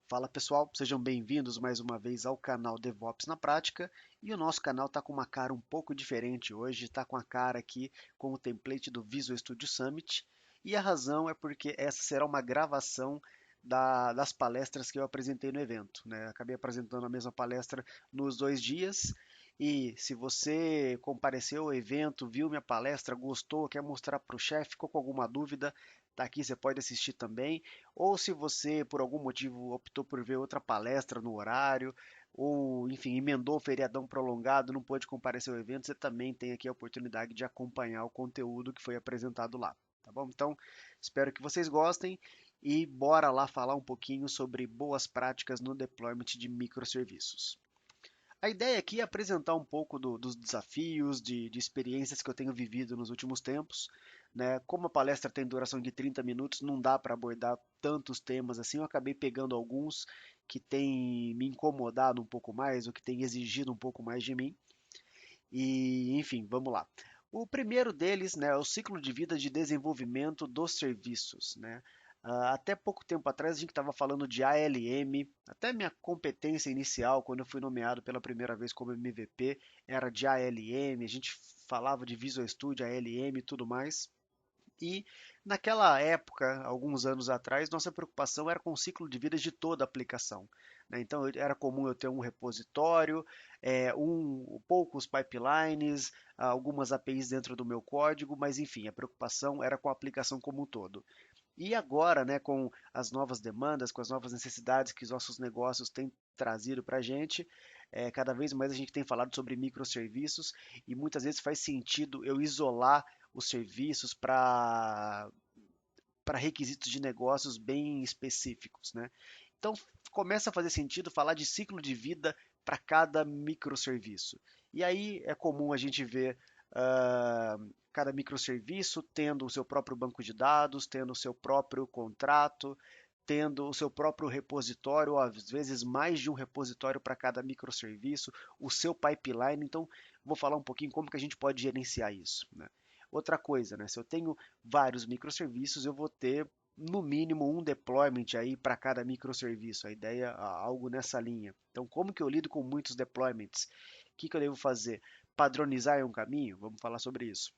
Fala pessoal, sejam bem-vindos mais uma vez ao canal DevOps na Prática. E o nosso canal está com uma cara um pouco diferente hoje, está com a cara aqui com o template do Visual Studio Summit. E a razão é porque essa será uma gravação das palestras que eu apresentei no evento, né? Acabei apresentando a mesma palestra nos 2 dias. E se você compareceu ao evento, viu minha palestra, gostou, quer mostrar para o chefe, ficou com alguma dúvida, tá aqui, você pode assistir também. Ou se você, por algum motivo, optou por ver outra palestra no horário, ou, enfim, emendou o feriadão prolongado, não pôde comparecer ao evento, você também tem aqui a oportunidade de acompanhar o conteúdo que foi apresentado lá, tá bom? Então, espero que vocês gostem e bora lá falar um pouquinho sobre boas práticas no deployment de microserviços. A ideia aqui é apresentar um pouco dos desafios, de experiências que eu tenho vivido nos últimos tempos, né? Como a palestra tem duração de 30 minutos, não dá para abordar tantos temas assim. Eu acabei pegando alguns que têm me incomodado um pouco mais, ou que têm exigido um pouco mais de mim. E, enfim, vamos lá. O primeiro deles, né, é o ciclo de vida de desenvolvimento dos serviços, né? Até pouco tempo atrás a gente estava falando de ALM, até minha competência inicial, quando eu fui nomeado pela primeira vez como MVP, era de ALM, a gente falava de Visual Studio, ALM e tudo mais. E naquela época, alguns anos atrás, nossa preocupação era com o ciclo de vida de toda a aplicação, né? Então era comum eu ter um repositório, poucos pipelines, algumas APIs dentro do meu código, mas enfim, a preocupação era com a aplicação como um todo. E agora, né, com as novas demandas, com as novas necessidades que os nossos negócios têm trazido para a gente, cada vez mais a gente tem falado sobre microserviços e muitas vezes faz sentido eu isolar os serviços para requisitos de negócios bem específicos, né? Então começa a fazer sentido falar de ciclo de vida para cada microserviço. E aí é comum a gente ver cada microserviço tendo o seu próprio banco de dados, tendo o seu próprio contrato, tendo o seu próprio repositório, ou às vezes mais de um repositório para cada microserviço, o seu pipeline. Então, vou falar um pouquinho como que a gente pode gerenciar isso, né? Outra coisa, né? Se eu tenho vários microserviços, eu vou ter no mínimo um deployment aí para cada microserviço. A ideia é algo nessa linha. Então, como que eu lido com muitos deployments? O que que eu devo fazer? Padronizar é um caminho? Vamos falar sobre isso.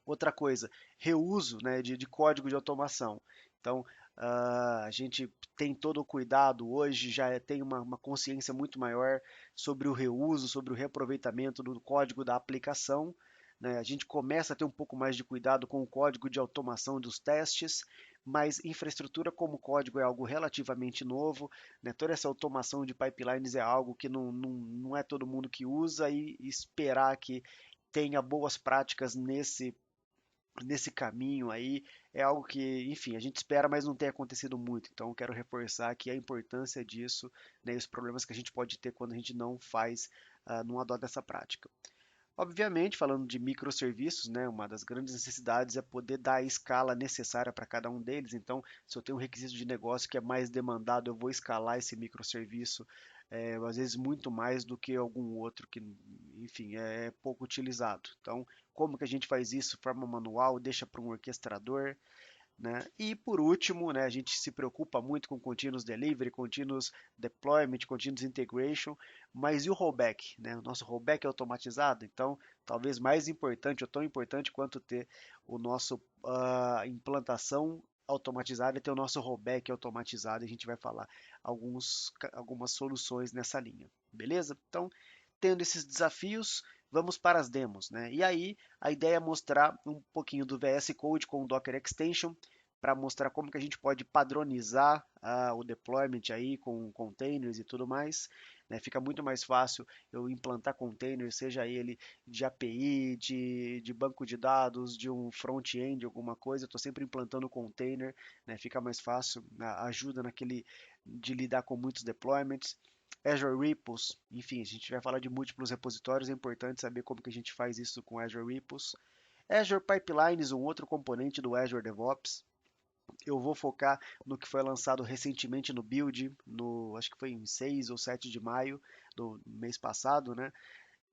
Outra coisa, reuso, né, de código de automação. Então, a gente tem todo o cuidado hoje, tem uma consciência muito maior sobre o reuso, sobre o reaproveitamento do código da aplicação, né? A gente começa a ter um pouco mais de cuidado com o código de automação dos testes, mas infraestrutura como código é algo relativamente novo, né? Toda essa automação de pipelines é algo que não é todo mundo que usa, e esperar que tenha boas práticas nesse caminho aí é algo que, enfim, a gente espera, mas não tem acontecido muito. Então, eu quero reforçar aqui a importância disso, né, e os problemas que a gente pode ter quando a gente não faz, não adota essa prática. Obviamente, falando de microserviços, né, uma das grandes necessidades é poder dar a escala necessária para cada um deles. Então, se eu tenho um requisito de negócio que é mais demandado, eu vou escalar esse microserviço, às vezes muito mais do que algum outro que, enfim, é pouco utilizado. Então, como que a gente faz isso de forma manual, deixa para um orquestrador, né? E por último, né, a gente se preocupa muito com continuous delivery, continuous deployment, continuous integration, mas e o rollback, né? O nosso rollback é automatizado, então talvez mais importante ou tão importante quanto ter o nosso implantação automatizada, é ter o nosso rollback automatizado. E a gente vai falar algumas soluções nessa linha, beleza? Então, tendo esses desafios, vamos para as demos, né? E aí a ideia é mostrar um pouquinho do VS Code com o Docker Extension, para mostrar como que a gente pode padronizar o deployment aí com containers e tudo mais, né? Fica muito mais fácil eu implantar containers, seja ele de API, de banco de dados, de um front-end, alguma coisa. Eu estou sempre implantando container, né? Fica mais fácil, ajuda naquele de lidar com muitos deployments. Azure Repos, enfim, a gente vai falar de múltiplos repositórios, é importante saber como que a gente faz isso com Azure Repos. Azure Pipelines, um outro componente do Azure DevOps. Eu vou focar no que foi lançado recentemente no Build, acho que foi em 6 ou 7 de maio do mês passado, né?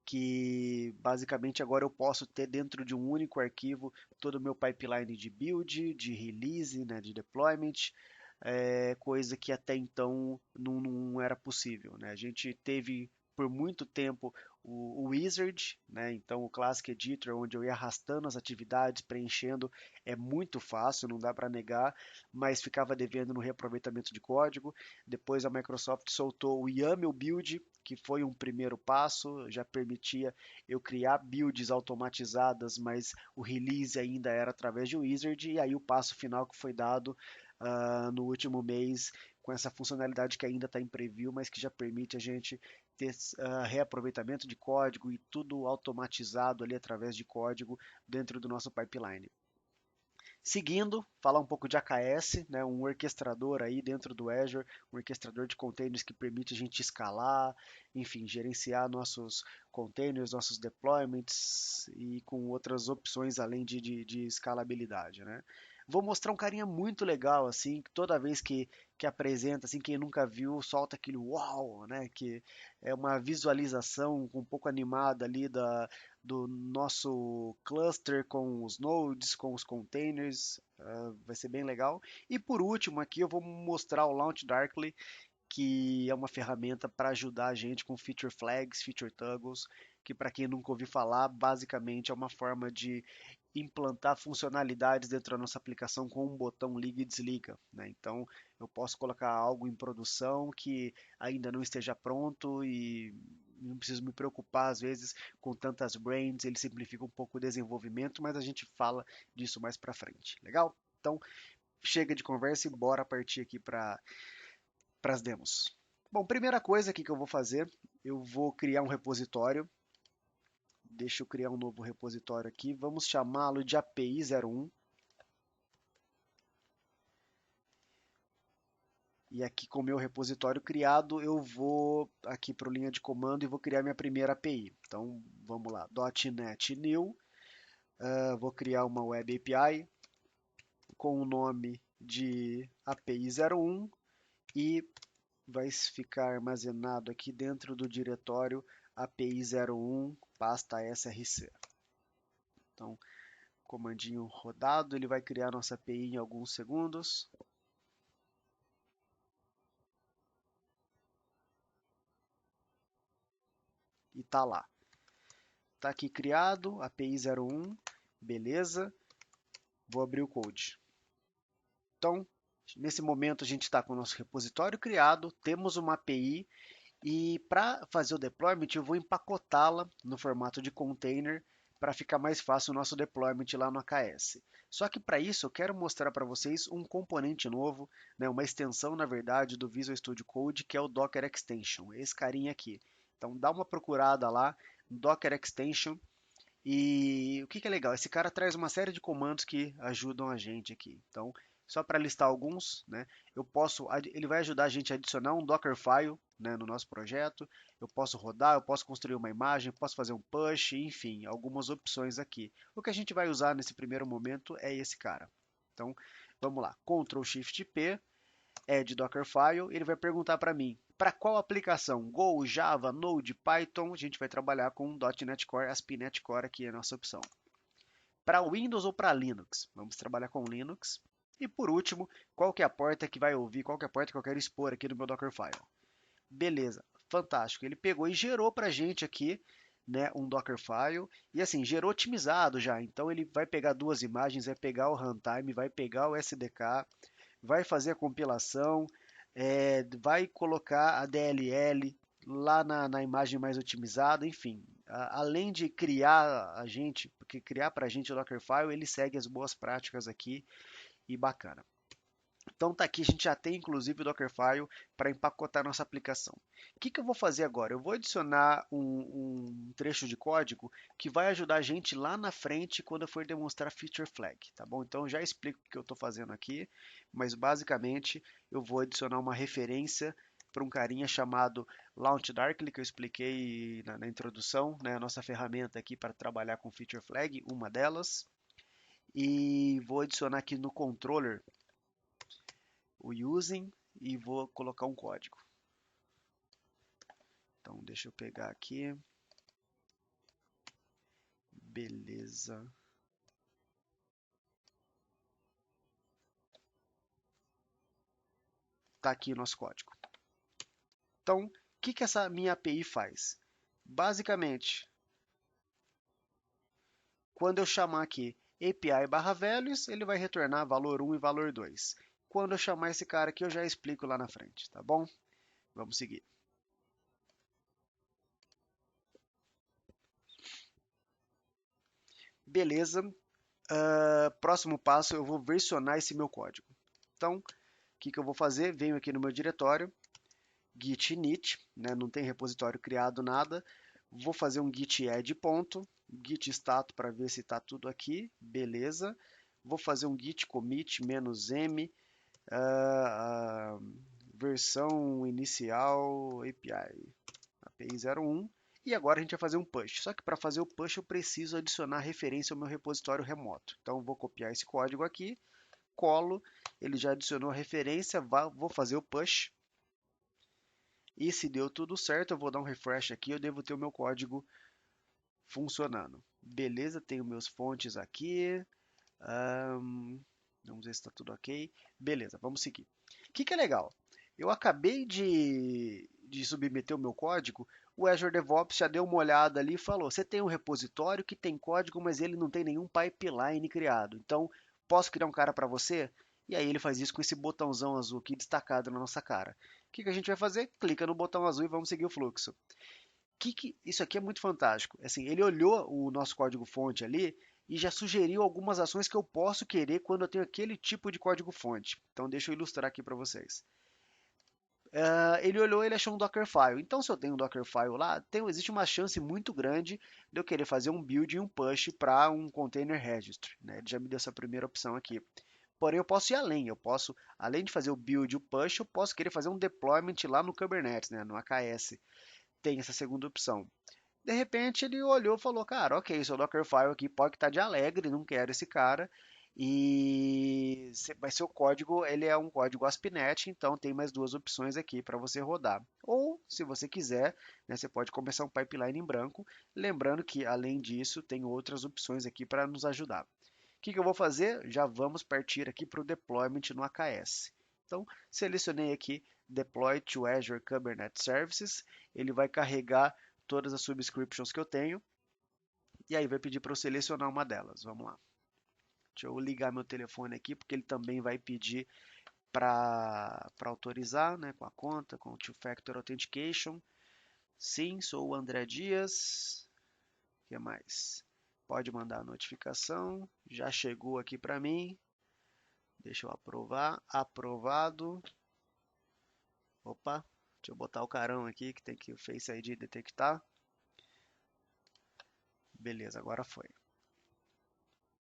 Que basicamente agora eu posso ter dentro de um único arquivo todo o meu pipeline de build, de release, né, de deployment, coisa que até então não era possível, né? A gente teve por muito tempo o Wizard, né? Então o Classic Editor, onde eu ia arrastando as atividades, preenchendo, é muito fácil, não dá para negar, mas ficava devendo no reaproveitamento de código. Depois a Microsoft soltou o YAML Build, que foi um primeiro passo, já permitia eu criar builds automatizadas, mas o release ainda era através de Wizard, e aí o passo final que foi dado no último mês com essa funcionalidade que ainda está em preview, mas que já permite a gente ter reaproveitamento de código e tudo automatizado ali através de código dentro do nosso pipeline. Seguindo, falar um pouco de AKS, né, um orquestrador aí dentro do Azure, um orquestrador de containers que permite a gente escalar, enfim, gerenciar nossos containers, nossos deployments e com outras opções além de escalabilidade, né? Vou mostrar um carinha muito legal, assim, que toda vez que apresenta, assim, quem nunca viu, solta aquele uau, né? Que é uma visualização um pouco animada ali do nosso cluster com os nodes, com os containers, vai ser bem legal. E por último aqui eu vou mostrar o Launch Darkly, que é uma ferramenta para ajudar a gente com feature flags, feature toggles, que para quem nunca ouviu falar, basicamente é uma forma de implantar funcionalidades dentro da nossa aplicação com um botão liga e desliga, né? Então eu posso colocar algo em produção que ainda não esteja pronto e não preciso me preocupar às vezes com tantas brains, ele simplifica um pouco o desenvolvimento, mas a gente fala disso mais para frente. Legal? Então chega de conversa e bora partir aqui para as demos. Bom, primeira coisa aqui que eu vou fazer, eu vou criar um repositório. Deixa eu criar um novo repositório aqui. Vamos chamá-lo de API01. E aqui com o meu repositório criado, eu vou aqui para o linha de comando e vou criar minha primeira API. Então, vamos lá, .NET New, vou criar uma Web API com o nome de API01 e vai ficar armazenado aqui dentro do diretório API01 pasta src. Então, comandinho rodado, ele vai criar nossa API em alguns segundos. E tá lá. Tá aqui criado, API01, beleza. Vou abrir o code. Então, nesse momento a gente está com o nosso repositório criado, temos uma API e para fazer o deployment eu vou empacotá-la no formato de container para ficar mais fácil o nosso deployment lá no AKS. Só que para isso eu quero mostrar para vocês um componente novo, né, uma extensão na verdade do Visual Studio Code que é o Docker Extension, esse carinha aqui. Então dá uma procurada lá, Docker Extension. E o que é legal? Esse cara traz uma série de comandos que ajudam a gente aqui. Então, só para listar alguns, né? Ele vai ajudar a gente a adicionar um Dockerfile, né, no nosso projeto. Eu posso rodar, eu posso construir uma imagem, posso fazer um push, enfim, algumas opções aqui. O que a gente vai usar nesse primeiro momento é esse cara. Então, vamos lá. Ctrl Shift P, Add Dockerfile, ele vai perguntar para mim, para qual aplicação? Go, Java, Node, Python? A gente vai trabalhar com .NET Core, ASP.NET Core aqui é a nossa opção. Para Windows ou para Linux? Vamos trabalhar com Linux. E por último, qual que é a porta que vai ouvir, qual que é a porta que eu quero expor aqui no meu Dockerfile? Beleza, fantástico. Ele pegou e gerou para a gente aqui, né, um Dockerfile e assim, gerou otimizado já. Então ele vai pegar duas imagens, vai pegar o runtime, vai pegar o SDK, vai fazer a compilação, vai colocar a DLL lá na imagem mais otimizada, enfim. Além de criar a gente, porque criar para a gente o Dockerfile, ele segue as boas práticas aqui e bacana. Então tá aqui, a gente já tem inclusive o Dockerfile para empacotar nossa aplicação. O que eu vou fazer agora? Eu vou adicionar um trecho de código que vai ajudar a gente lá na frente quando eu for demonstrar feature flag, tá bom? Então eu já explico o que eu estou fazendo aqui, mas basicamente eu vou adicionar uma referência para um carinha chamado Launch Darkly, que eu expliquei na introdução, né? A nossa ferramenta aqui para trabalhar com feature flag, uma delas. E vou adicionar aqui no controller o using e vou colocar um código. Então deixa eu pegar aqui. Beleza. Está aqui o nosso código. Então, o que essa minha API faz? Basicamente, quando eu chamar aqui API/values, ele vai retornar valor 1 e valor 2. Quando eu chamar esse cara aqui, eu já explico lá na frente, tá bom? Vamos seguir. Beleza. Próximo passo, eu vou versionar esse meu código. Então, o que eu vou fazer? Venho aqui no meu diretório, git init, né? Não tem repositório criado, nada. Vou fazer um git add ponto, git status para ver se está tudo aqui, beleza. Vou fazer um git commit -m, versão inicial API 01. E agora a gente vai fazer um push. Só que para fazer o push eu preciso adicionar referência ao meu repositório remoto. Então vou copiar esse código aqui, colo, ele já adicionou a referência, vou fazer o push. E se deu tudo certo, eu vou dar um refresh aqui, eu devo ter o meu código funcionando. Beleza, tenho meus fontes aqui. Vamos ver se está tudo ok. Beleza, vamos seguir. O que é legal? Eu acabei de submeter o meu código, o Azure DevOps já deu uma olhada ali e falou: você tem um repositório que tem código, mas ele não tem nenhum pipeline criado. Então, posso criar um cara para você? E aí ele faz isso com esse botãozão azul aqui destacado na nossa cara. O que a gente vai fazer? Clica no botão azul e vamos seguir o fluxo. Isso aqui é muito fantástico. Assim, ele olhou o nosso código-fonte ali e já sugeriu algumas ações que eu posso querer quando eu tenho aquele tipo de código-fonte. Então, deixa eu ilustrar aqui para vocês. Ele olhou e ele achou um Dockerfile. Então, se eu tenho um Dockerfile lá, existe uma chance muito grande de eu querer fazer um build e um push para um container registry. Né? Ele já me deu essa primeira opção aqui. Porém, eu posso ir além. Eu posso, além de fazer o build e o push, eu posso querer fazer um deployment lá no Kubernetes, né? No AKS. Tem essa segunda opção. De repente ele olhou e falou, cara, ok, seu Dockerfile aqui pode estar de alegre, não quero esse cara. Mas seu código, ele é um código ASP.NET, então tem mais duas opções aqui para você rodar. Ou, se você quiser, né, você pode começar um pipeline em branco, lembrando que, além disso, tem outras opções aqui para nos ajudar. O que eu vou fazer? Já vamos partir aqui para o deployment no AKS. Então, selecionei aqui Deploy to Azure Kubernetes Services, ele vai carregar todas as subscriptions que eu tenho, e aí vai pedir para eu selecionar uma delas. Vamos lá. Deixa eu ligar meu telefone aqui, porque ele também vai pedir para autorizar, né, com a conta, com o Two-Factor Authentication. Sim, sou o André Dias. O que mais? Pode mandar a notificação. Já chegou aqui para mim. Deixa eu aprovar. Aprovado. Opa, deixa eu botar o carão aqui que tem que o Face ID detectar. Beleza, agora foi.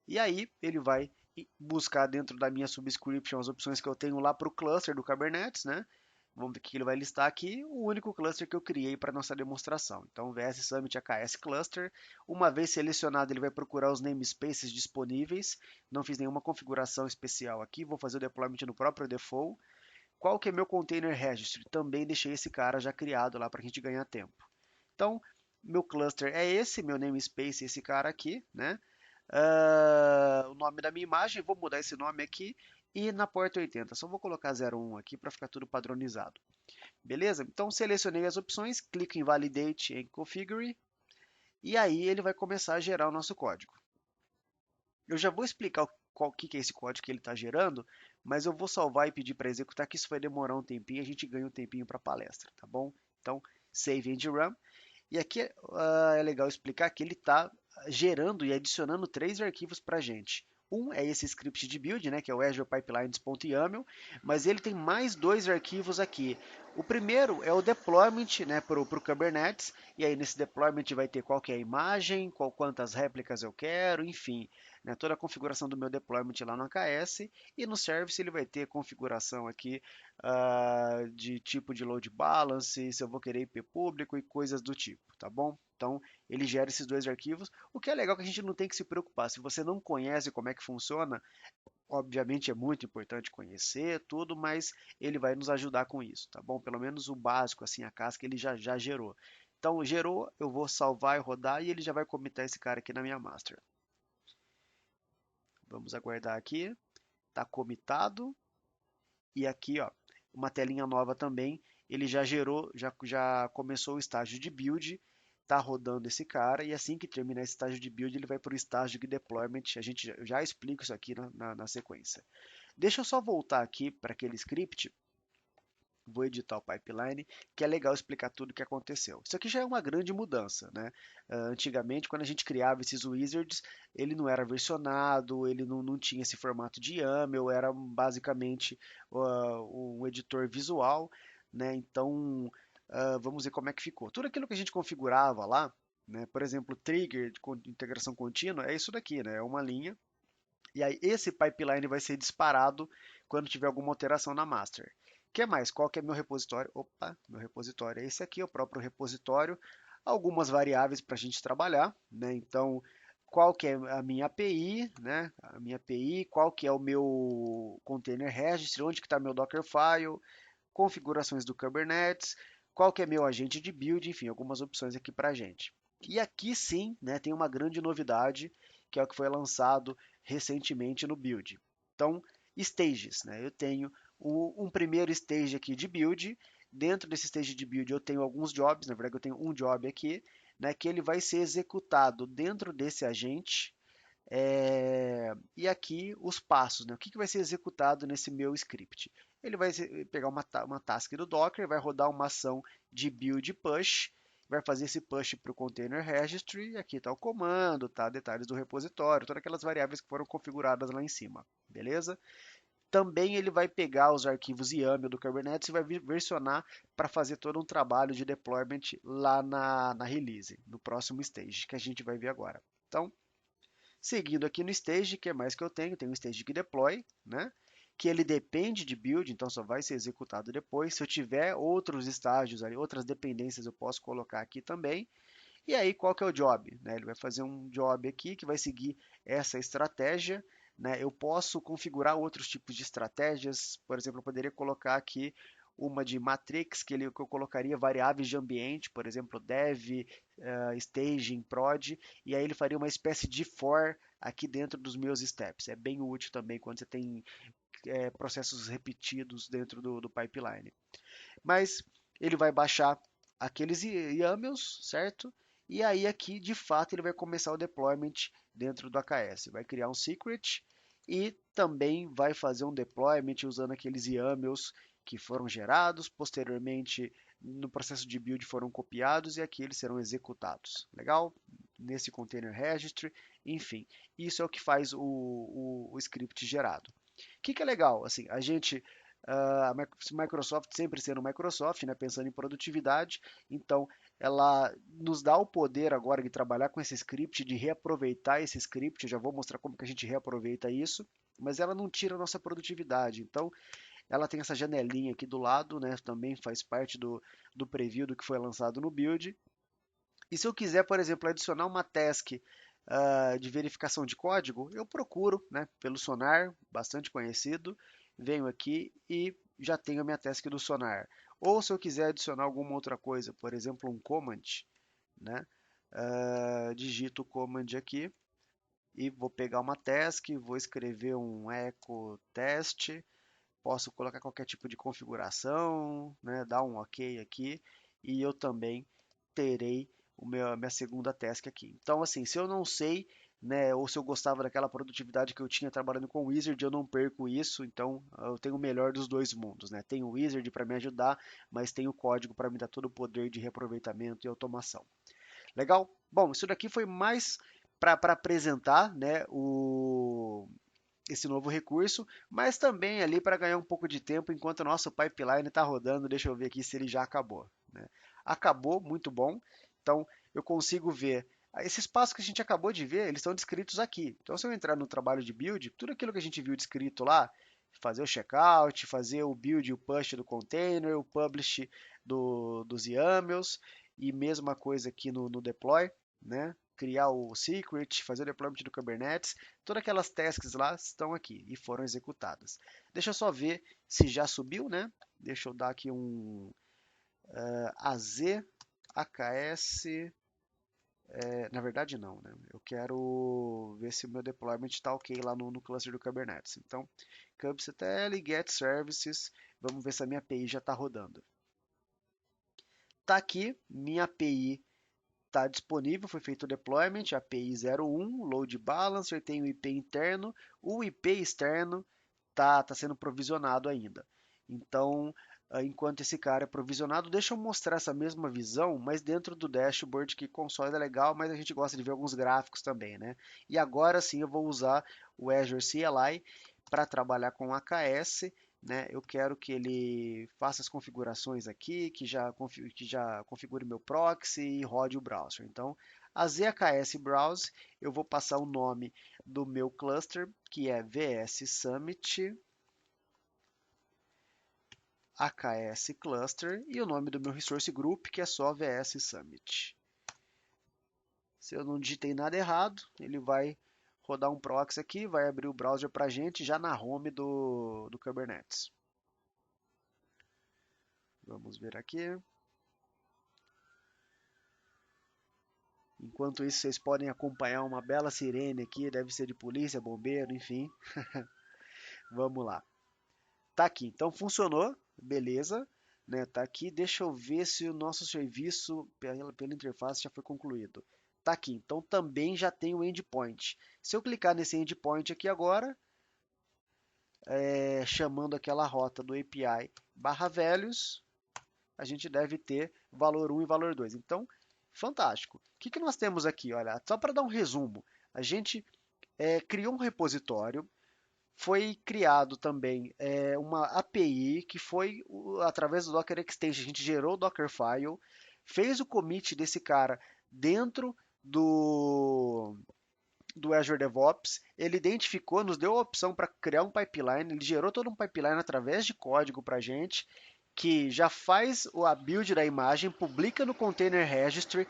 E aí ele vai buscar dentro da minha subscription as opções que eu tenho lá para o cluster do Kubernetes, né? Vamos ver o que ele vai listar aqui, o único cluster que eu criei para nossa demonstração. Então, VS Summit AKS Cluster. Uma vez selecionado, ele vai procurar os namespaces disponíveis. Não fiz nenhuma configuração especial aqui, vou fazer o deployment no próprio default. Qual que é meu container registry? Também deixei esse cara já criado lá para a gente ganhar tempo. Então, meu cluster é esse, meu namespace é esse cara aqui, né? O nome da minha imagem, vou mudar esse nome aqui, e na porta 80, só vou colocar 01 aqui para ficar tudo padronizado. Beleza? Então selecionei as opções, clico em Validate em Configure, e aí ele vai começar a gerar o nosso código. Eu já vou explicar qual que é esse código que ele está gerando, mas eu vou salvar e pedir para executar, que isso vai demorar um tempinho, a gente ganha um tempinho para a palestra, tá bom? Então, Save and Run. E aqui é legal explicar que ele está gerando e adicionando três arquivos para a gente. Um é esse script de build, né, que é o Azure Pipelines.yaml, mas ele tem mais dois arquivos aqui. O primeiro é o deployment, né, para o Kubernetes, e aí nesse deployment vai ter qual que é a imagem, quantas réplicas eu quero, enfim, né, toda a configuração do meu deployment lá no AKS, e no service ele vai ter configuração aqui de tipo de load balance, se eu vou querer IP público e coisas do tipo, tá bom? Então, ele gera esses dois arquivos. O que é legal que a gente não tem que se preocupar. Se você não conhece como é que funciona, obviamente é muito importante conhecer tudo, mas ele vai nos ajudar com isso, tá bom? Pelo menos o básico, assim, a casca ele já gerou. Então, gerou, eu vou salvar e rodar e ele já vai comitar esse cara aqui na minha master. Vamos aguardar aqui. Está comitado. E aqui, ó, uma telinha nova também. Ele já gerou, já começou o estágio de build, está rodando esse cara, e assim que terminar esse estágio de build, ele vai para o estágio de deployment. A gente já explica isso aqui na sequência. Deixa eu só voltar aqui para aquele script, vou editar o pipeline, que é legal explicar tudo o que aconteceu. Isso aqui já é uma grande mudança, né? Antigamente, quando a gente criava esses wizards, ele não era versionado, ele não tinha esse formato de YAML, era basicamente um editor visual, né? Então, vamos ver como é que ficou. Tudo aquilo que a gente configurava lá, né? Por exemplo, trigger de integração contínua, é isso daqui, né? É uma linha. E aí esse pipeline vai ser disparado quando tiver alguma alteração na master. O que mais? Qual que é meu repositório? Opa, meu repositório é esse aqui, o próprio repositório. Algumas variáveis para a gente trabalhar, né? Então, qual que é a minha API, né? A minha API, qual que é o meu container registry, onde que está meu Dockerfile, configurações do Kubernetes, qual que é meu agente de build, enfim, algumas opções aqui para a gente. E aqui sim, né, tem uma grande novidade, que é o que foi lançado recentemente no build. Então, stages, né? Eu tenho um primeiro stage aqui de build. Dentro desse stage de build eu tenho alguns jobs, na verdade eu tenho um job aqui, né, que ele vai ser executado dentro desse agente. E aqui os passos, né? O que vai ser executado nesse meu script? Ele vai pegar uma task do Docker, vai rodar uma ação de build push, vai fazer esse push para o container registry, e aqui está o comando, tá? Detalhes do repositório, todas aquelas variáveis que foram configuradas lá em cima, beleza? Também ele vai pegar os arquivos YAML do Kubernetes e vai versionar para fazer todo um trabalho de deployment lá na release, no próximo stage, que a gente vai ver agora. Então, seguindo aqui no stage, que é mais que eu tenho? Tenho um stage que deploy, né? Que ele depende de build, então só vai ser executado depois. Se eu tiver outros estágios ali, outras dependências, eu posso colocar aqui também. E aí, qual que é o job? Né? Ele vai fazer um job aqui que vai seguir essa estratégia. Né? Eu posso configurar outros tipos de estratégias. Por exemplo, eu poderia colocar aqui uma de matrix, que eu colocaria variáveis de ambiente, por exemplo, dev, staging, prod, e aí ele faria uma espécie de for aqui dentro dos meus steps. É bem útil também quando você tem processos repetidos dentro do pipeline. Mas ele vai baixar aqueles YAMLs, certo? E aí aqui, de fato, ele vai começar o deployment dentro do AKS. Vai criar um secret e também vai fazer um deployment usando aqueles YAMLs que foram gerados, posteriormente no processo de build foram copiados e aqui eles serão executados. Legal? Nesse container registry, enfim, isso é o que faz o script gerado. O que é legal? Assim, a gente a Microsoft sempre sendo Microsoft, né, pensando em produtividade, então ela nos dá o poder agora de trabalhar com esse script, de reaproveitar esse script. Eu já vou mostrar como que a gente reaproveita isso, mas ela não tira a nossa produtividade. Então ela tem essa janelinha aqui do lado, né, também faz parte do preview do que foi lançado no build. E se eu quiser, por exemplo, adicionar uma task de verificação de código, eu procuro, né, pelo Sonar, bastante conhecido, venho aqui e já tenho a minha task do Sonar. Ou se eu quiser adicionar alguma outra coisa, por exemplo, um command, né, digito o command aqui e vou pegar uma task, vou escrever um echo test, posso colocar qualquer tipo de configuração, né, dar um OK aqui e eu também terei a minha segunda task aqui. Então, assim, se eu não sei, né, ou se eu gostava daquela produtividade que eu tinha trabalhando com o Wizard, eu não perco isso, então eu tenho o melhor dos dois mundos, né? Tenho o Wizard para me ajudar, mas tenho o código para me dar todo o poder de reaproveitamento e automação. Legal? Bom, isso daqui foi mais para apresentar, né, esse novo recurso, mas também ali para ganhar um pouco de tempo enquanto o nosso pipeline está rodando. Deixa eu ver aqui se ele já acabou. Né? Acabou, muito bom. Então eu consigo ver esses passos que a gente acabou de ver, eles estão descritos aqui. Então se eu entrar no trabalho de build, tudo aquilo que a gente viu descrito lá, fazer o checkout, fazer o build e o push do container, o publish dos YAMLs e mesma coisa aqui no deploy, né? Criar o secret, fazer o deployment do Kubernetes, todas aquelas tasks lá estão aqui e foram executadas. Deixa eu só ver se já subiu, né? Deixa eu dar aqui um AZ, AKS, na verdade não, né? Eu quero ver se o meu deployment está ok lá no cluster do Kubernetes. Então, kubectl get services, Vamos ver se a minha API já está rodando. Está aqui, minha API está disponível, foi feito o deployment, API 01, load balancer, tem o IP interno, o IP externo tá sendo provisionado ainda. Então, enquanto esse cara é provisionado, deixa eu mostrar essa mesma visão, mas dentro do dashboard, que console é legal, mas a gente gosta de ver alguns gráficos também, né? E agora sim eu vou usar o Azure CLI para trabalhar com AKS, né? Eu quero que ele faça as configurações aqui, que já configure meu proxy e rode o browser. Então, a ZKS Browse, eu vou passar o nome do meu cluster, que é VS Summit AKS Cluster, e o nome do meu resource group, que é só VS Summit. Se eu não digitei nada errado, ele vai rodar um proxy aqui, vai abrir o browser para a gente já na home do Kubernetes. Vamos ver aqui. Enquanto isso, vocês podem acompanhar uma bela sirene aqui, deve ser de polícia, bombeiro, enfim. Vamos lá. Tá aqui, então funcionou, beleza, né? Tá aqui, deixa eu ver se o nosso serviço pela interface já foi concluído. Tá aqui, então também já tem o endpoint. Se eu clicar nesse endpoint aqui agora, chamando aquela rota do API /values, a gente deve ter valor 1 e valor 2. Então, fantástico. O que que nós temos aqui? Olha, só para dar um resumo, a gente criou um repositório. Foi criado também uma API que foi através do Docker Extension. A gente gerou o Dockerfile, fez o commit desse cara dentro do Azure DevOps. Ele identificou, nos deu a opção para criar um pipeline. Ele gerou todo um pipeline através de código para a gente, que já faz a build da imagem, publica no Container Registry,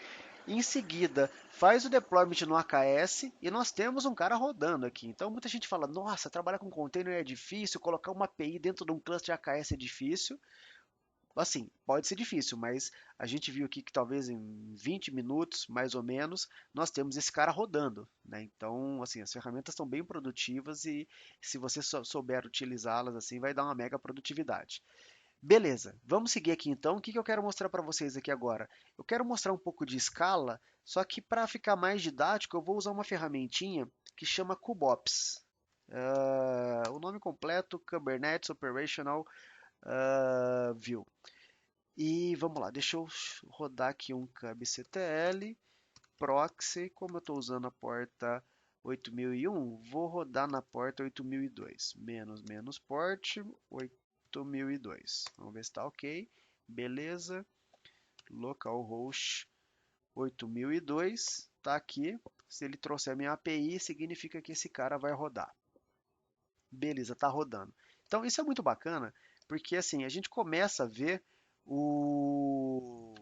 em seguida faz o deployment no AKS e nós temos um cara rodando aqui. Então muita gente fala, nossa, trabalhar com container é difícil, colocar uma API dentro de um cluster AKS é difícil. Assim, pode ser difícil, mas a gente viu aqui que talvez em 20 minutos, mais ou menos, nós temos esse cara rodando, né? Então, assim, as ferramentas estão bem produtivas e se você souber utilizá-las assim, vai dar uma mega produtividade. Beleza, vamos seguir aqui então. O que eu quero mostrar para vocês aqui agora? Eu quero mostrar um pouco de escala, só que para ficar mais didático, eu vou usar uma ferramentinha que chama kubeops. O nome completo, Kubernetes Operational View. E vamos lá, deixa eu rodar aqui um kubectl, proxy, como eu estou usando a porta 8001, vou rodar na porta 8002, menos port 8002. Vamos ver se está ok. Beleza. Localhost 8002 está aqui. Se ele trouxer a minha API, significa que esse cara vai rodar. Beleza, está rodando. Então isso é muito bacana, porque assim a gente começa a ver o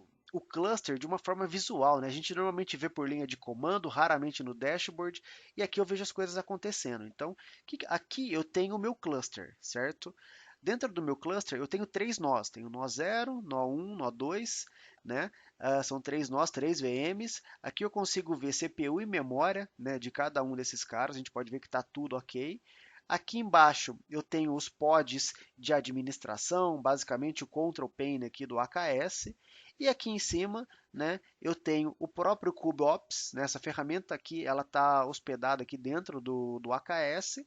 cluster de uma forma visual, né? A gente normalmente vê por linha de comando, raramente no dashboard, e aqui eu vejo as coisas acontecendo. Então, aqui eu tenho o meu cluster, certo? Dentro do meu cluster eu tenho três nós, tenho nó 0, nó 1, nó 2, né? São três nós, três VMs. Aqui eu consigo ver CPU e memória, né, de cada um desses caras, a gente pode ver que está tudo ok. Aqui embaixo eu tenho os pods de administração, basicamente o control pane aqui do AKS. E aqui em cima, né, eu tenho o próprio kubeops, né, essa ferramenta aqui, ela está hospedada aqui dentro do AKS.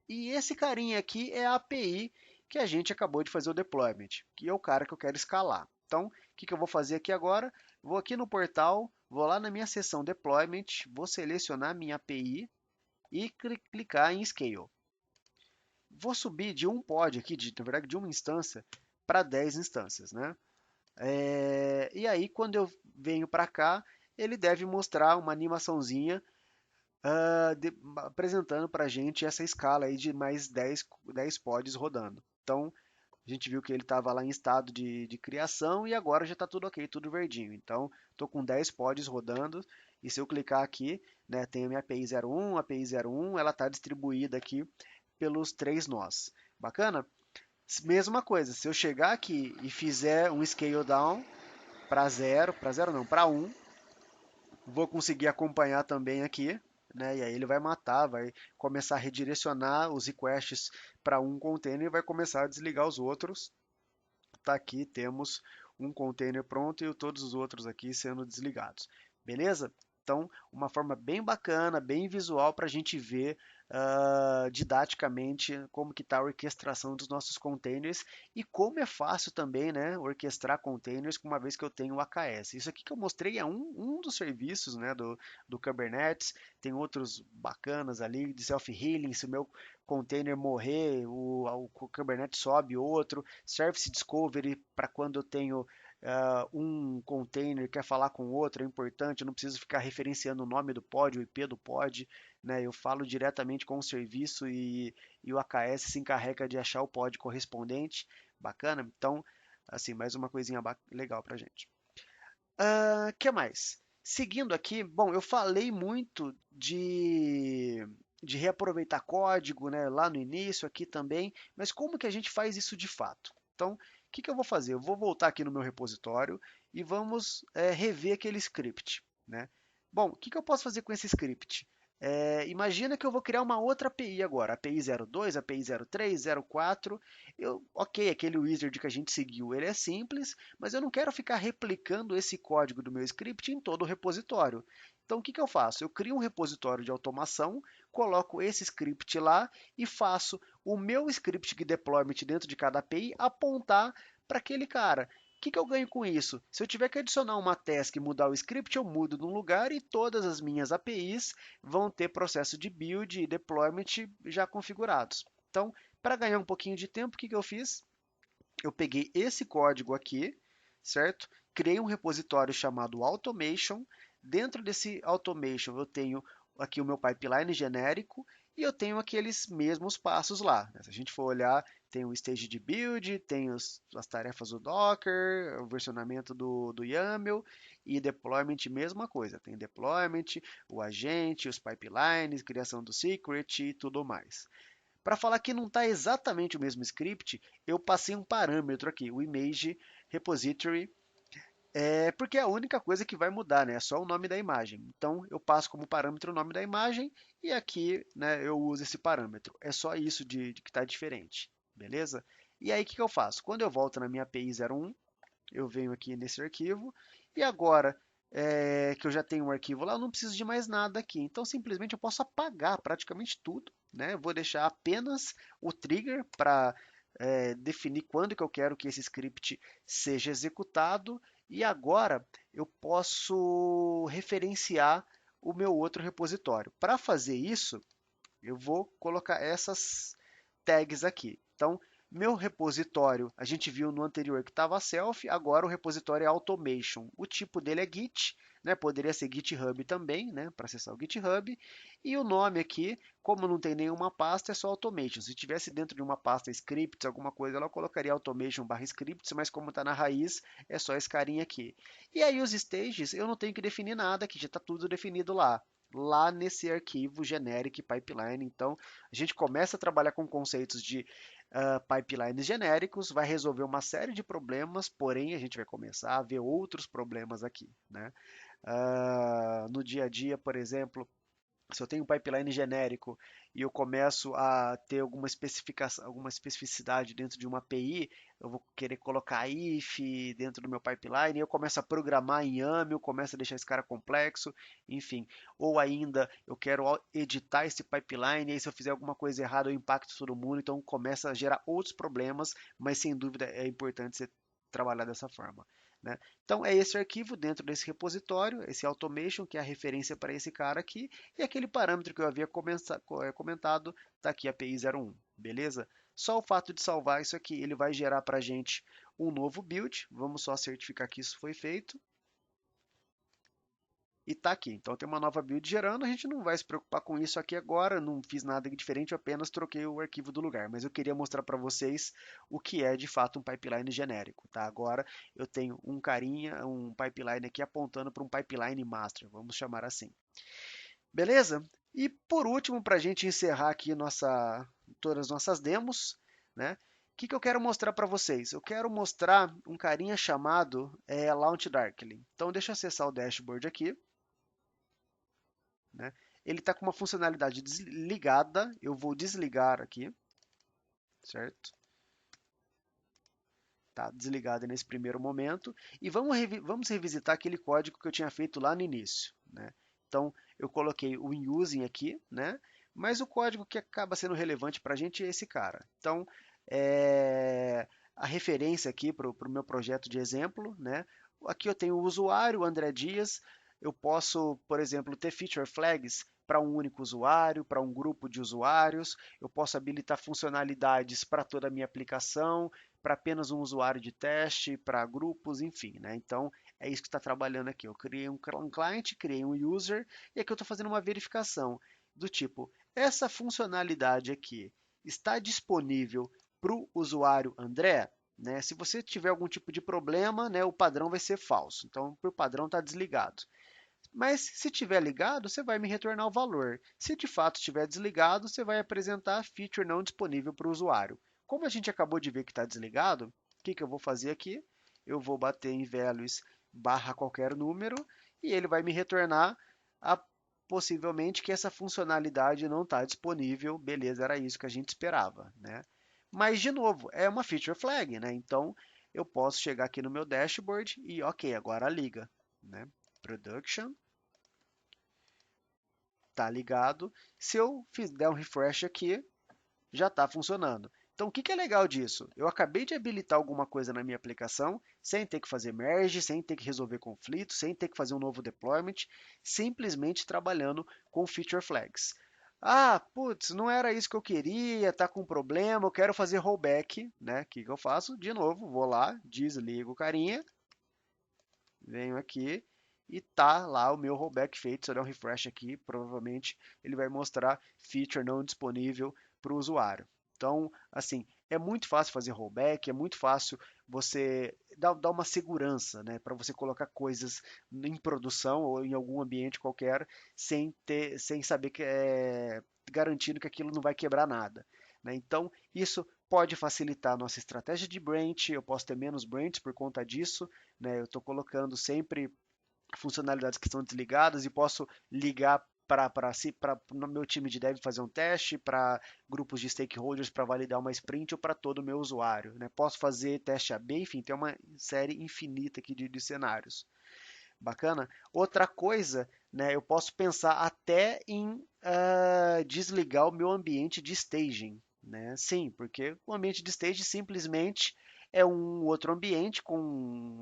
E esse carinha aqui é a API que a gente acabou de fazer o deployment, que é o cara que eu quero escalar. Então, o que eu vou fazer aqui agora? Vou aqui no portal, vou lá na minha seção deployment, vou selecionar minha API e clicar em Scale. Vou subir de um pod aqui, na verdade de uma instância, para 10 instâncias, né? E aí, quando eu venho para cá, ele deve mostrar uma animaçãozinha apresentando para a gente essa escala aí de mais 10 pods rodando. Então, a gente viu que ele estava lá em estado de criação e agora já está tudo ok, tudo verdinho. Então, estou com 10 pods rodando e se eu clicar aqui, né, tem a minha API 01, API 01, ela está distribuída aqui pelos três nós. Bacana? Mesma coisa, se eu chegar aqui e fizer um scale down para zero não, para 1, vou conseguir acompanhar também aqui, né? E aí ele vai matar, vai começar a redirecionar os requests para um container e vai começar a desligar os outros. tá aqui, temos um container pronto e todos os outros aqui sendo desligados. Beleza? Então, uma forma bem bacana, bem visual para a gente ver didaticamente como que está a orquestração dos nossos containers e como é fácil também, né, orquestrar containers uma vez que eu tenho o AKS. Isso aqui que eu mostrei é um dos serviços, né, do Kubernetes. Tem outros bacanas ali de self-healing. Se o meu container morrer, o Kubernetes sobe outro. Service Discovery para quando eu tenho um container quer falar com o outro, é importante, eu não preciso ficar referenciando o nome do pod, o IP do pod, né? Eu falo diretamente com o serviço e o AKS se encarrega de achar o pod correspondente. Bacana? Então, assim, mais uma coisinha legal pra gente. Que mais? Seguindo aqui, bom, eu falei muito de reaproveitar código, né, lá no início, aqui também, mas como que a gente faz isso de fato? Então, o que que eu vou fazer? Eu vou voltar aqui no meu repositório e vamos rever aquele script, né? Bom, o que que eu posso fazer com esse script? Imagina que eu vou criar uma outra API agora, API 02, API 03, 04. Ok, aquele wizard que a gente seguiu, ele é simples, mas eu não quero ficar replicando esse código do meu script em todo o repositório. Então, o que que eu faço? Eu crio um repositório de automação, coloco esse script lá e faço o meu script de deployment dentro de cada API apontar para aquele cara. O que que eu ganho com isso? Se eu tiver que adicionar uma task e mudar o script, eu mudo de um lugar e todas as minhas APIs vão ter processo de build e deployment já configurados. Então, para ganhar um pouquinho de tempo, o que que eu fiz? Eu peguei esse código aqui, certo? Criei um repositório chamado Automation. Dentro desse Automation, eu tenho aqui o meu pipeline genérico e eu tenho aqueles mesmos passos lá. Se a gente for olhar, tem o stage de build, tem as tarefas do Docker, o versionamento do YAML e deployment, mesma coisa. Tem deployment, o agente, os pipelines, criação do secret e tudo mais. Para falar que não está exatamente o mesmo script, eu passei um parâmetro aqui, o image repository, porque é a única coisa que vai mudar, né? É só o nome da imagem. Então eu passo como parâmetro o nome da imagem e aqui, né, eu uso esse parâmetro. É só isso de que está diferente, beleza? E aí o que, que eu faço? Quando eu volto na minha API 01, eu venho aqui nesse arquivo e agora que eu já tenho um arquivo lá, eu não preciso de mais nada aqui. Então simplesmente eu posso apagar praticamente tudo, né? Eu vou deixar apenas o trigger para definir quando que eu quero que esse script seja executado e agora eu posso referenciar o meu outro repositório. Para fazer isso, eu vou colocar essas tags aqui. Então, meu repositório, a gente viu no anterior que estava self, agora o repositório é automation. O tipo dele é Git, né? Poderia ser GitHub também, né? Para acessar o GitHub. E o nome aqui, como não tem nenhuma pasta, é só automation. Se tivesse dentro de uma pasta scripts, alguma coisa, ela colocaria automation/scripts, mas como está na raiz, é só esse carinha aqui. E aí os stages, eu não tenho que definir nada, que já está tudo definido lá nesse arquivo generic pipeline. Então, a gente começa a trabalhar com conceitos de pipelines genéricos, vai resolver uma série de problemas, porém a gente vai começar a ver outros problemas aqui, né? No dia a dia, por exemplo, se eu tenho um pipeline genérico e eu começo a ter alguma especificação, alguma especificidade dentro de uma API, eu vou querer colocar if dentro do meu pipeline, e eu começo a programar em YAML, começo a deixar esse cara complexo, enfim. Ou ainda eu quero editar esse pipeline, e aí se eu fizer alguma coisa errada eu impacto todo mundo, então começa a gerar outros problemas, mas sem dúvida é importante você trabalhar dessa forma. Né? Então é esse arquivo dentro desse repositório, esse automation, que é a referência para esse cara aqui, e aquele parâmetro que eu havia comentado, está aqui a API 01, beleza? Só o fato de salvar isso aqui, ele vai gerar para a gente um novo build, vamos só certificar que isso foi feito, e está aqui. Então tem uma nova build gerando, a gente não vai se preocupar com isso aqui agora, não fiz nada diferente, eu apenas troquei o arquivo do lugar, mas eu queria mostrar para vocês o que é de fato um pipeline genérico, tá? Agora eu tenho um carinha, um pipeline aqui apontando para um pipeline master, vamos chamar assim. Beleza? E por último, para a gente encerrar aqui todas as nossas demos, né? O que, que eu quero mostrar para vocês? Eu quero mostrar um carinha chamado Launch Darkly. Então deixa eu acessar o dashboard aqui. Né? Ele está com uma funcionalidade desligada. Eu vou desligar aqui, certo? Tá desligada nesse primeiro momento. E vamos revisitar aquele código que eu tinha feito lá no início, né? Então, eu coloquei o using aqui, né? Mas o código que acaba sendo relevante para a gente é esse cara. Então, a referência aqui para o meu projeto de exemplo, né? Aqui eu tenho o usuário, o André Dias. Eu posso, por exemplo, ter feature flags para um único usuário, para um grupo de usuários. Eu posso habilitar funcionalidades para toda a minha aplicação, para apenas um usuário de teste, para grupos, enfim, né? Então, é isso que está trabalhando aqui. Eu criei um client, criei um user, e aqui eu estou fazendo uma verificação do tipo, essa funcionalidade aqui está disponível para o usuário André? Né? Se você tiver algum tipo de problema, né, o padrão vai ser falso. Então, por padrão está desligado. Mas se estiver ligado, você vai me retornar o valor. Se de fato estiver desligado, você vai apresentar a feature não disponível para o usuário. Como a gente acabou de ver que está desligado, o que eu vou fazer aqui? Eu vou bater em values barra qualquer número e ele vai me retornar possivelmente que essa funcionalidade não está disponível. Beleza, era isso que a gente esperava, né? Mas, de novo, é uma feature flag, né? Então, eu posso chegar aqui no meu dashboard e, ok, agora liga, né? Production, tá ligado. Se eu der um refresh aqui, já está funcionando. Então, o que é legal disso? Eu acabei de habilitar alguma coisa na minha aplicação, sem ter que fazer merge, sem ter que resolver conflitos, sem ter que fazer um novo deployment, simplesmente trabalhando com feature flags. Ah, putz, não era isso que eu queria, tá com problema, eu quero fazer rollback, né? O que eu faço? De novo, vou lá, desligo o carinha, venho aqui e tá lá o meu rollback feito. Se eu der um refresh aqui, provavelmente ele vai mostrar feature não disponível para o usuário. Então, assim, é muito fácil fazer rollback, é muito fácil você dar uma segurança, né, para você colocar coisas em produção ou em algum ambiente qualquer sem saber que garantindo que aquilo não vai quebrar nada. Né? Então, isso pode facilitar a nossa estratégia de branch, eu posso ter menos branches por conta disso, né? Eu estou colocando sempre funcionalidades que estão desligadas e posso ligar para si, para no meu time de dev fazer um teste, para grupos de stakeholders para validar uma sprint ou para todo o meu usuário. Né? Posso fazer teste AB, enfim, tem uma série infinita aqui de cenários. Bacana? Outra coisa, né, eu posso pensar até em desligar o meu ambiente de staging. Né? Sim, porque o ambiente de staging simplesmente é um outro ambiente com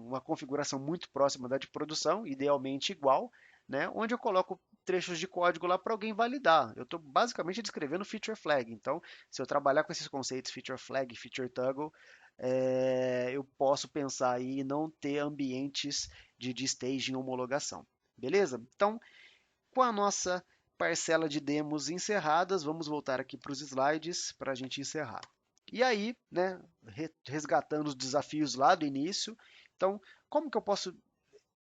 uma configuração muito próxima da de produção, idealmente igual, né, onde eu coloco trechos de código lá para alguém validar. Eu estou basicamente descrevendo feature flag. Então, se eu trabalhar com esses conceitos feature flag, feature toggle, eu posso pensar aí em não ter ambientes de staging e homologação. Beleza? Então, com a nossa parcela de demos encerradas, vamos voltar aqui para os slides para a gente encerrar. E aí, né, resgatando os desafios lá do início, então, como que eu posso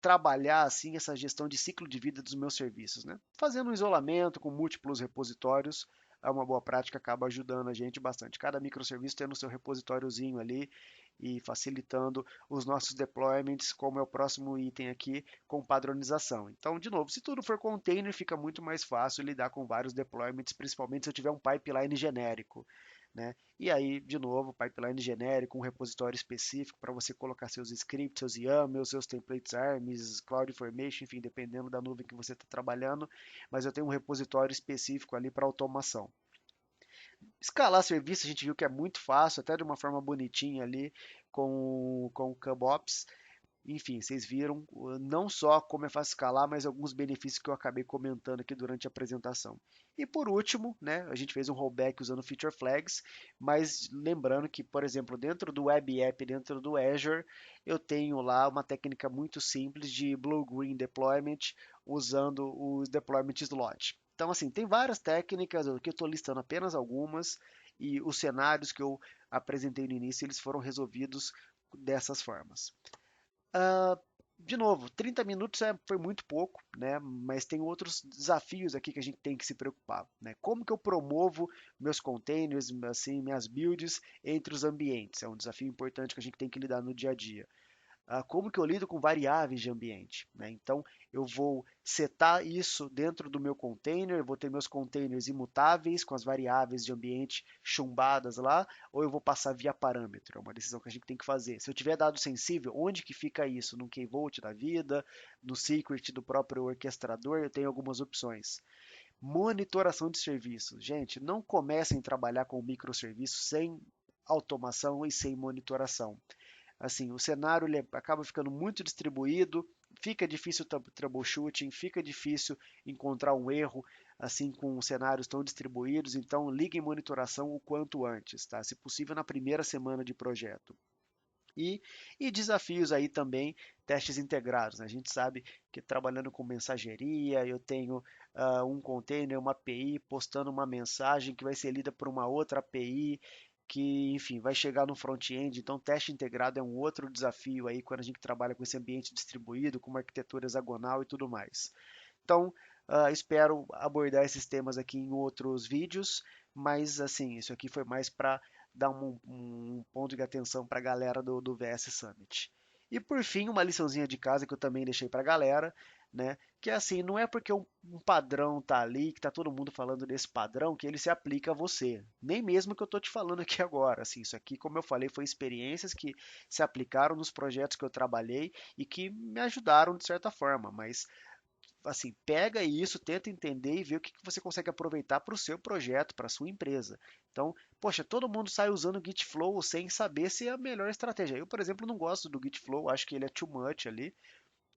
trabalhar assim essa gestão de ciclo de vida dos meus serviços, né? Fazendo um isolamento com múltiplos repositórios é uma boa prática, acaba ajudando a gente bastante. Cada microserviço tendo o seu repositóriozinho ali e facilitando os nossos deployments, como é o próximo item aqui, com padronização. Então, de novo, se tudo for container, fica muito mais fácil lidar com vários deployments, principalmente se eu tiver um pipeline genérico. Né? E aí, de novo, pipeline genérico, um repositório específico para você colocar seus scripts, seus YAMLs, seus templates ARMS, CloudFormation, enfim, dependendo da nuvem que você está trabalhando, mas eu tenho um repositório específico ali para automação. Escalar serviço a gente viu que é muito fácil, até de uma forma bonitinha ali com o KubeOps. Enfim, vocês viram não só como é fácil escalar, mas alguns benefícios que eu acabei comentando aqui durante a apresentação. E por último, né, a gente fez um rollback usando feature flags, mas lembrando que, por exemplo, dentro do Web App, dentro do Azure, eu tenho lá uma técnica muito simples de blue-green deployment usando os deployment slot. Então, assim, tem várias técnicas, aqui eu estou listando apenas algumas, e os cenários que eu apresentei no início, eles foram resolvidos dessas formas. Uh, de novo, 30 minutos foi muito pouco, né? Mas tem outros desafios aqui que a gente tem que se preocupar, né? Como que eu promovo meus containers, assim, minhas builds entre os ambientes? É um desafio importante que a gente tem que lidar no dia a dia. como que eu lido com variáveis de ambiente, né? Então, eu vou setar isso dentro do meu container, eu vou ter meus containers imutáveis com as variáveis de ambiente chumbadas lá, ou eu vou passar via parâmetro, é uma decisão que a gente tem que fazer. Se eu tiver dado sensível, onde que fica isso? No kvolt da vida, no secret do próprio orquestrador, eu tenho algumas opções. Monitoração de serviços. Gente, não comecem a trabalhar com microserviços sem automação e sem monitoração. Assim, o cenário ele acaba ficando muito distribuído, fica difícil troubleshooting, fica difícil encontrar um erro assim com cenários tão distribuídos, então ligue em monitoração o quanto antes, tá? Se possível na primeira semana de projeto. E, e desafios aí também, testes integrados, né? A gente sabe que trabalhando com mensageria, eu tenho um container, uma API, postando uma mensagem que vai ser lida por uma outra API, que, enfim, vai chegar no front-end. Então, teste integrado é um outro desafio aí quando a gente trabalha com esse ambiente distribuído, com uma arquitetura hexagonal e tudo mais. Então, espero abordar esses temas aqui em outros vídeos, mas assim, isso aqui foi mais para dar um ponto de atenção para a galera do VS Summit. E por fim, uma liçãozinha de casa que eu também deixei para a galera, né? Que é assim, não é porque um padrão tá ali, que tá todo mundo falando desse padrão, que ele se aplica a você. Nem mesmo que eu tô te falando aqui agora. Assim, isso aqui, como eu falei, foi experiências que se aplicaram nos projetos que eu trabalhei e que me ajudaram de certa forma, mas assim, pega isso, tenta entender e ver o que você consegue aproveitar para o seu projeto, para a sua empresa. Então, poxa, todo mundo sai usando o Gitflow sem saber se é a melhor estratégia. Eu, por exemplo, não gosto do Gitflow, acho que ele é too much ali.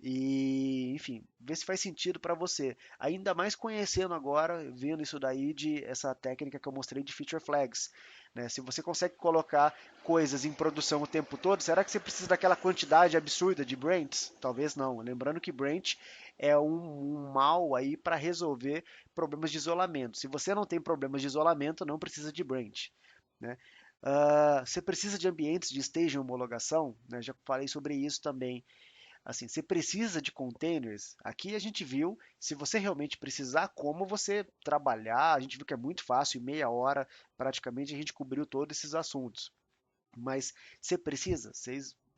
E, enfim, ver se faz sentido para você. Ainda mais conhecendo agora, vendo isso daí de essa técnica que eu mostrei de feature flags, né? Se você consegue colocar coisas em produção o tempo todo, será que você precisa daquela quantidade absurda de branches? Talvez não. Lembrando que branch é um mal aí para resolver problemas de isolamento. Se você não tem problemas de isolamento, não precisa de branch, né? Você precisa de ambientes de staging homologação, né? Já falei sobre isso também. Assim, você precisa de containers. Aqui a gente viu, se você realmente precisar, como você trabalhar. A gente viu que é muito fácil, em meia hora praticamente a gente cobriu todos esses assuntos. Mas você precisa,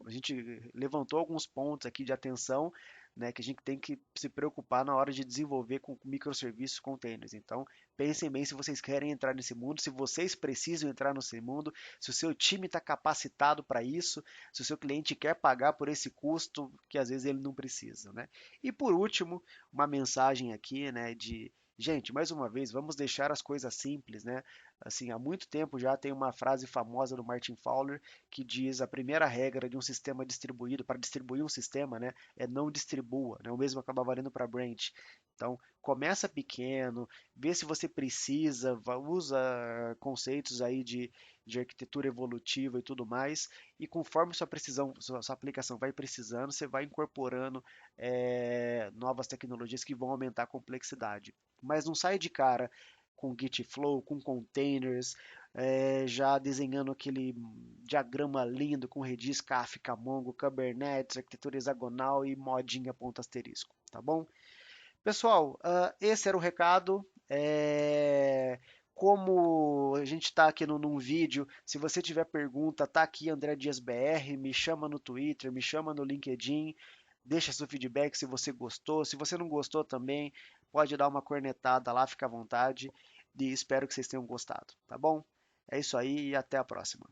a gente levantou alguns pontos aqui de atenção, né, que a gente tem que se preocupar na hora de desenvolver com microserviços containers. Então, pensem bem se vocês querem entrar nesse mundo, se vocês precisam entrar nesse mundo, se o seu time está capacitado para isso, se o seu cliente quer pagar por esse custo que às vezes ele não precisa, né? E por último, uma mensagem aqui, né, de gente, mais uma vez, vamos deixar as coisas simples, né? Assim, há muito tempo já tem uma frase famosa do Martin Fowler que diz a primeira regra de um sistema distribuído, para distribuir um sistema, né, é não distribua, né? O mesmo acaba valendo para branch. Então, começa pequeno, vê se você precisa, usa conceitos aí de arquitetura evolutiva e tudo mais, e conforme sua precisão, sua aplicação vai precisando, você vai incorporando novas tecnologias que vão aumentar a complexidade. Mas não sai de cara com Git Flow, com containers, já desenhando aquele diagrama lindo com Redis, Kafka, Mongo, Kubernetes, arquitetura hexagonal e modinha ponto asterisco, tá bom? Pessoal, esse era o recado. Como a gente está aqui num vídeo, se você tiver pergunta, tá aqui André Dias BR, me chama no Twitter, me chama no LinkedIn, deixa seu feedback se você gostou. Se você não gostou também, pode dar uma cornetada lá, fica à vontade. E espero que vocês tenham gostado, tá bom? É isso aí e até a próxima.